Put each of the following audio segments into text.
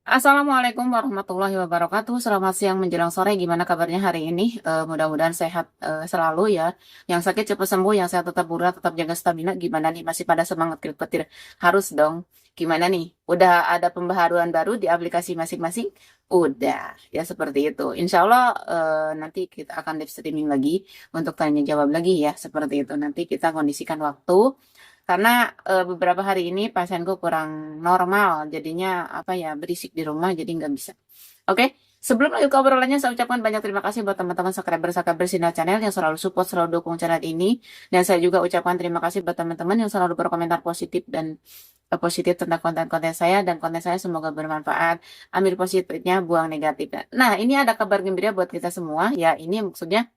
Assalamualaikum warahmatullahi wabarakatuh. Selamat siang menjelang sore. Gimana kabarnya hari ini? Mudah-mudahan sehat selalu ya. Yang sakit cepat sembuh, yang sehat tetap bugar, tetap jaga stamina. Gimana nih? Masih pada semangat klik petir? Harus dong. Gimana nih? Udah ada pembaharuan baru di aplikasi masing-masing? Udah, ya seperti itu. Insya Allah nanti kita akan live streaming lagi untuk tanya jawab lagi ya. Seperti itu. Nanti kita kondisikan waktu. Karena beberapa hari ini pasienku kurang normal, jadinya apa ya berisik di rumah, jadi nggak bisa. Oke, sebelum lanjut ke obrolannya, saya ucapkan banyak terima kasih buat teman-teman subscriber Sinar Channel yang selalu support, selalu dukung channel ini. Dan saya juga ucapkan terima kasih buat teman-teman yang selalu berkomentar positif dan positif tentang konten-konten saya, dan konten saya semoga bermanfaat. Ambil positifnya, buang negatifnya. Nah, ini ada kabar gembira buat kita semua. Ya, ini maksudnya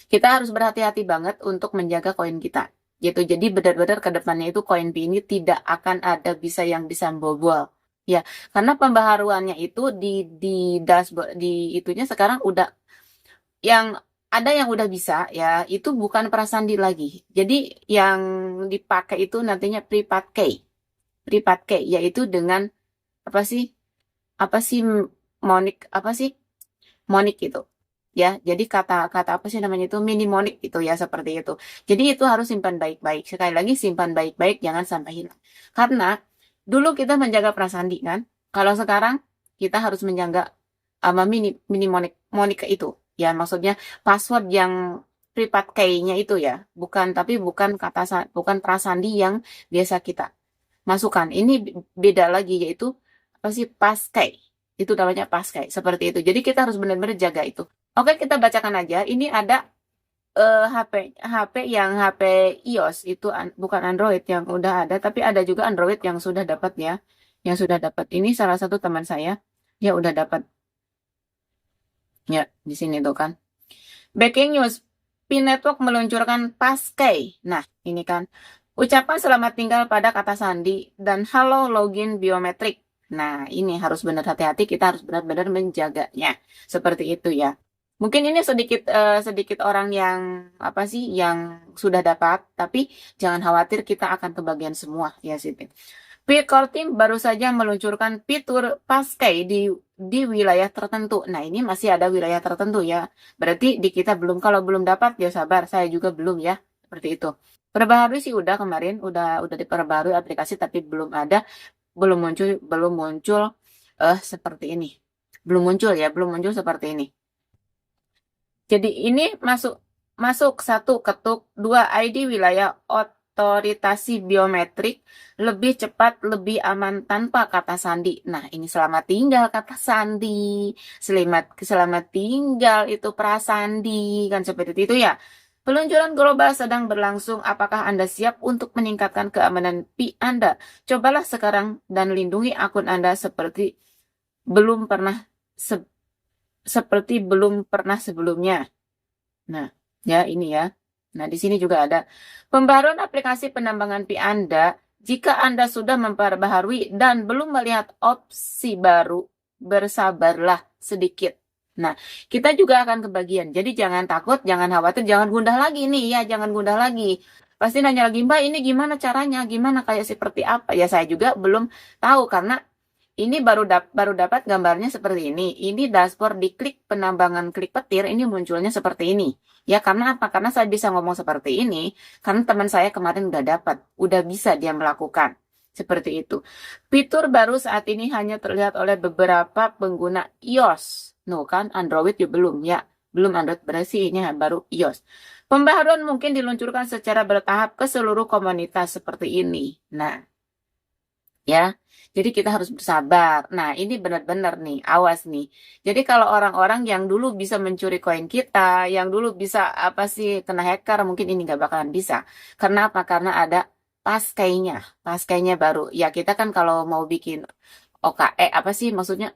kita harus berhati-hati banget untuk menjaga koin kita gitu. Jadi benar-benar ke depannya itu koin B ini tidak akan ada bisa yang bisa bobol. Ya, karena pembaharuannya itu di dashboard di itunya sekarang udah yang ada yang udah bisa ya, itu bukan prasandi lagi. Jadi yang dipakai itu nantinya prepaid key. Prepaid key yaitu dengan apa sih? Apa sih monik apa sih? Monik itu. Ya, jadi kata-kata apa sih namanya itu mnemonic itu ya seperti itu. Jadi itu harus simpan baik-baik. Sekali lagi simpan baik-baik, jangan sampai hilang. Karena dulu kita menjaga prasandi kan. Kalau sekarang kita harus menjaga mnemonic monik itu. Ya, maksudnya password yang private key-nya itu ya. Bukan bukan prasandi yang biasa kita masukkan. Ini beda lagi yaitu apa sih passkey. Itu namanya passkey seperti itu. Jadi kita harus benar-benar jaga itu. Oke, kita bacakan aja. Ini ada HP HP iOS itu bukan Android yang udah ada, tapi ada juga Android yang sudah dapat ya. Yang sudah dapat. Ini salah satu teman saya, ya udah dapat. Ya, di sini tuh kan. Breaking news, Pin Network meluncurkan Passkey. Nah, ini kan. Ucapan selamat tinggal pada kata sandi dan halo login biometrik. Nah, ini harus benar hati-hati, kita harus benar-benar menjaganya. Seperti itu ya. Mungkin ini sedikit orang yang apa sih yang sudah dapat, tapi jangan khawatir kita akan kebagian semua ya sih. Core Team baru saja meluncurkan fitur Passkey di wilayah tertentu. Nah, ini masih ada wilayah tertentu ya. Berarti di kita belum, kalau belum dapat ya sabar, saya juga belum ya. Seperti itu. Perbaharui sih udah kemarin, udah diperbarui aplikasi tapi belum muncul seperti ini. Belum muncul seperti ini. Jadi ini masuk masuk satu ketuk, dua ID wilayah otoritasi biometrik, lebih cepat, lebih aman tanpa kata sandi. Nah, ini selamat tinggal kata sandi, selamat selamat tinggal itu prasandi kan seperti itu ya. Peluncuran global sedang berlangsung. Apakah Anda siap untuk meningkatkan keamanan PI Anda? Cobalah sekarang dan lindungi akun Anda belum pernah se- seperti belum pernah sebelumnya. Nah, ya ini ya. Nah, di sini juga ada pembaruan aplikasi penambangan PI Anda. Jika Anda sudah memperbaharui dan belum melihat opsi baru, bersabarlah sedikit. Nah, kita juga akan kebagian. Jadi jangan takut, jangan khawatir, jangan gundah lagi nih ya, jangan gundah lagi. Pasti nanya lagi, Mbak, ini gimana caranya? Gimana kayak seperti apa? Ya saya juga belum tahu karena ini baru dapat gambarnya seperti ini. Ini dashboard di klik penambangan klik petir ini munculnya seperti ini. Ya karena apa? Karena saya bisa ngomong seperti ini karena teman saya kemarin udah dapat, udah bisa dia melakukan seperti itu. Fitur baru saat ini hanya terlihat oleh beberapa pengguna iOS. No kan Android ya belum ya. Belum Android berarti ini baru iOS. Pembaharuan mungkin diluncurkan secara bertahap ke seluruh komunitas seperti ini. Nah, ya. Jadi kita harus bersabar. Nah, ini benar-benar nih, awas nih. Jadi kalau orang-orang yang dulu bisa mencuri koin kita, yang dulu bisa apa sih kena hacker, mungkin ini nggak bakalan bisa. Karena apa? Karena ada paskainya, paskainya baru. Ya kita kan kalau mau bikin OKE apa sih maksudnya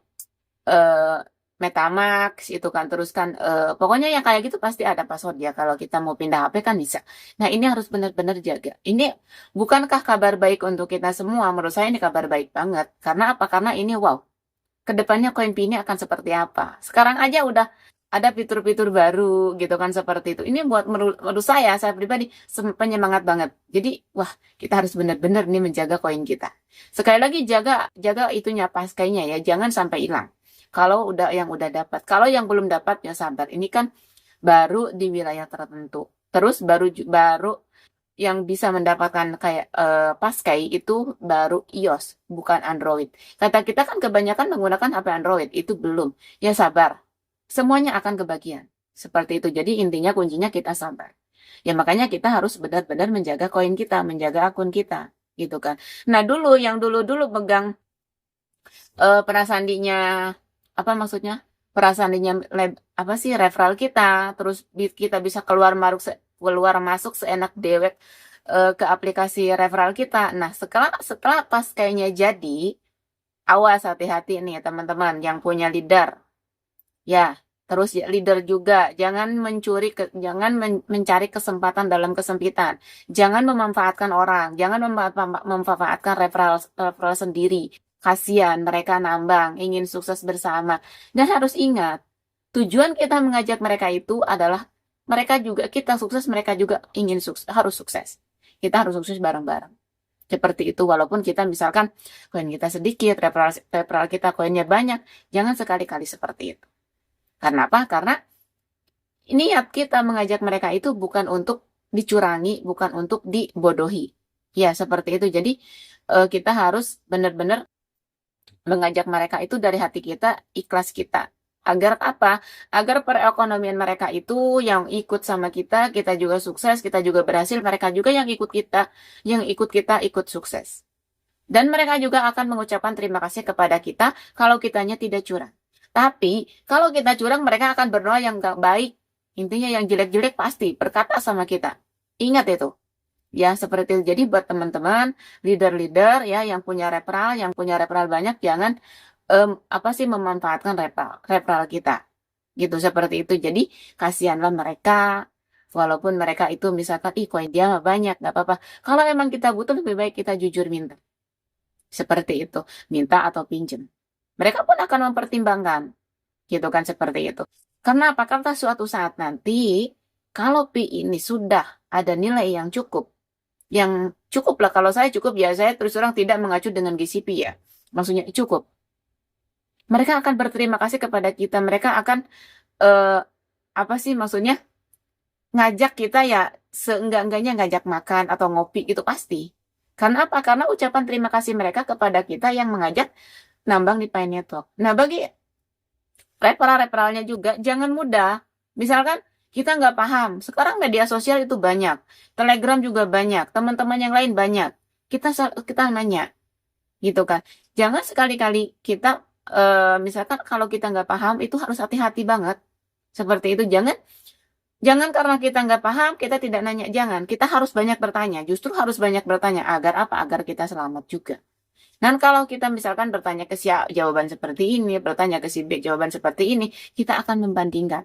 eh MetaMask itu kan terus kan pokoknya yang kayak gitu pasti ada password ya kalau kita mau pindah HP kan bisa. Nah, ini harus benar-benar jaga. Ini bukankah kabar baik untuk kita semua? Menurut saya ini kabar baik banget. Karena apa? Karena ini wow. Kedepannya koin ini akan seperti apa? Sekarang aja udah ada fitur-fitur baru gitu kan seperti itu. Ini buat menurut saya pribadi penyemangat banget. Jadi, wah, kita harus benar-benar nih menjaga koin kita. Sekali lagi jaga jaga itunya paskainya ya, jangan sampai hilang. Kalau yang udah dapat, kalau yang belum dapat ya sabar. Ini kan baru di wilayah tertentu. Terus baru yang bisa mendapatkan kayak Paskai itu baru iOS, bukan Android. Kata kita kan kebanyakan menggunakan HP Android, itu belum. Ya sabar, semuanya akan kebagian. Seperti itu. Jadi intinya kuncinya kita sabar. Ya makanya kita harus benar-benar menjaga koin kita, menjaga akun kita, gitu kan. Nah yang dulu-dulu pegang perasandinya, apa maksudnya? Perasandinya apa sih referral kita, terus kita bisa keluar masuk seenak dewek ke aplikasi referral kita. Nah, setelah pas kayaknya jadi, awas hati-hati nih teman-teman yang punya leader. Ya, terus ya leader juga jangan mencari kesempatan dalam kesempitan. Jangan memanfaatkan orang, jangan memanfaatkan referral sendiri. Kasihan mereka nambang, ingin sukses bersama. Dan harus ingat, tujuan kita mengajak mereka itu adalah kita sukses, mereka juga ingin harus sukses. Kita harus sukses bareng-bareng. Seperti itu, walaupun kita misalkan koin kita sedikit, referral kita koinnya banyak, jangan sekali-kali seperti itu. Karena apa? Karena niat kita mengajak mereka itu bukan untuk dicurangi, bukan untuk dibodohi. Ya, seperti itu. Jadi, kita harus benar-benar mengajak mereka itu dari hati kita, ikhlas kita. Agar apa? Agar perekonomian mereka itu yang ikut sama kita juga sukses, kita juga berhasil, mereka juga yang ikut kita ikut sukses. Dan mereka juga akan mengucapkan terima kasih kepada kita kalau kitanya tidak curang. Tapi kalau kita curang, mereka akan berdoa yang gak baik. Intinya yang jelek-jelek pasti berkata sama kita. Ingat itu. Ya, seperti itu. Jadi buat teman-teman, leader-leader ya yang punya referral banyak, jangan memanfaatkan referral kita. Gitu, seperti itu. Jadi kasihanlah mereka. Walaupun mereka itu misalkan, koin dia mah banyak, gak apa-apa. Kalau emang kita butuh, lebih baik kita jujur minta. Seperti itu. Minta atau pinjam. Mereka pun akan mempertimbangkan. Gitu kan, seperti itu. Karena apa? Karena suatu saat nanti, kalau Pi ini sudah ada nilai yang cukup lah, kalau saya cukup ya, saya terus terang tidak mengacu dengan GCP ya. Maksudnya cukup. Mereka akan berterima kasih kepada kita. Mereka akan, maksudnya, ngajak kita ya, seenggak-enggaknya ngajak makan atau ngopi gitu pasti. Karena apa? Karena ucapan terima kasih mereka kepada kita yang mengajak nambang di Pi Network. Nah, bagi referral-referralnya juga jangan mudah. Misalkan kita nggak paham, sekarang media sosial itu banyak, Telegram juga banyak, teman-teman yang lain banyak. Kita nanya, gitu kan. Jangan sekali-kali kita, misalkan kalau kita nggak paham, itu harus hati-hati banget. Seperti itu, jangan karena kita nggak paham, kita tidak nanya, jangan. Kita harus banyak bertanya, justru harus banyak bertanya. Agar apa? Agar kita selamat juga. Dan kalau kita misalkan bertanya ke si A jawaban seperti ini, bertanya ke si B jawaban seperti ini, kita akan membandingkan.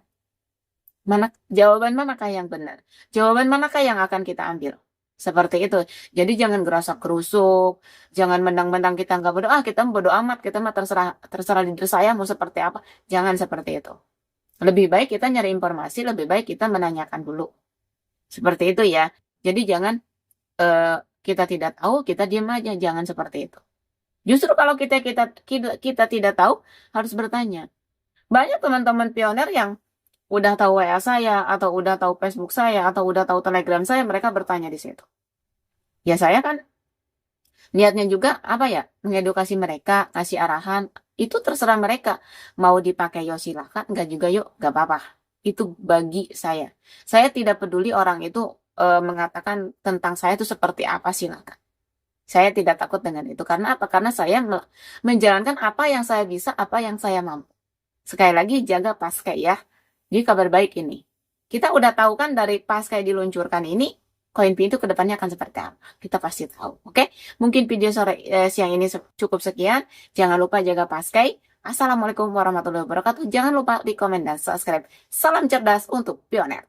Jawaban manakah yang benar? Jawaban manakah yang akan kita ambil? Seperti itu. Jadi jangan gerasa kerusuk, jangan mentang-mentang kita nggak bodoh, kita bodoh amat, kita mah terserah diri saya mau seperti apa. Jangan seperti itu. Lebih baik kita nyari informasi, lebih baik kita menanyakan dulu. Seperti itu ya. Jadi jangan kita tidak tahu, kita diam aja, jangan seperti itu. Justru kalau kita tidak tahu, harus bertanya. Banyak teman-teman pioner yang udah tahu WA saya, atau udah tahu Facebook saya, atau udah tahu Telegram saya, mereka bertanya di situ. Ya saya kan niatnya juga apa ya? Mengedukasi mereka, kasih arahan. Itu terserah mereka. Mau dipakai yo silakan, enggak juga yuk, enggak apa-apa. Itu bagi saya. Saya tidak peduli orang itu mengatakan tentang saya itu seperti apa, silakan. Saya tidak takut dengan itu. Karena apa? Karena saya menjalankan apa yang saya bisa, apa yang saya mampu. Sekali lagi, jaga Paskai ya. Jadi kabar baik ini. Kita udah tahu kan dari Paskai diluncurkan ini, koin Pi itu kedepannya akan seperti apa. Kita pasti tahu. Oke? Mungkin video siang ini cukup sekian. Jangan lupa jaga Paskai. Assalamualaikum warahmatullahi wabarakatuh. Jangan lupa di komen dan subscribe. Salam cerdas untuk pioner.